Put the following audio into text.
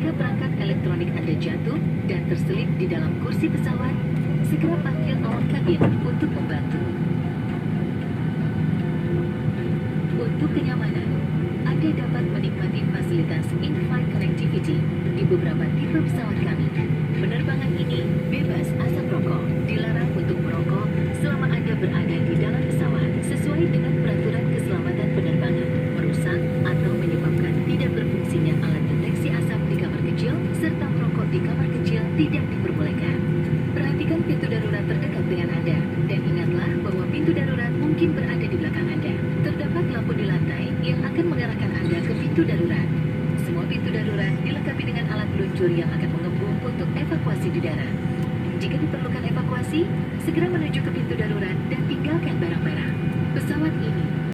Jika perangkat elektronik Anda jatuh dan terselip di dalam kursi pesawat, segera panggil awak kabin untuk membantu. Untuk kenyamanan, Anda dapat menikmati fasilitas in-flight connectivity di beberapa tipe pesawat kami. Penerbangan ini bebas asap rokok, dilarang untuk merokok selama Anda berada di dalam pesawat sesuai dengan peraturan keselamatan penerbangan. Merusak atau menyebabkan tidak berfungsinya alat deteksi asap di kamar kecil serta merokok di kamar kecil tidak diperbolehkan. Perhatikan pintu darurat terdekat dengan Anda dan ingatlah bahwa pintu darurat mungkin berada di belakang Anda. Terdapat lampu di lantai yang akan mengarahkan Anda ke pintu darurat. Semua pintu darurat dilengkapi dengan alat peluncur yang akan mengepung untuk evakuasi di darat. Jika diperlukan evakuasi, segera menuju ke pintu darurat dan tinggalkan barang-barang.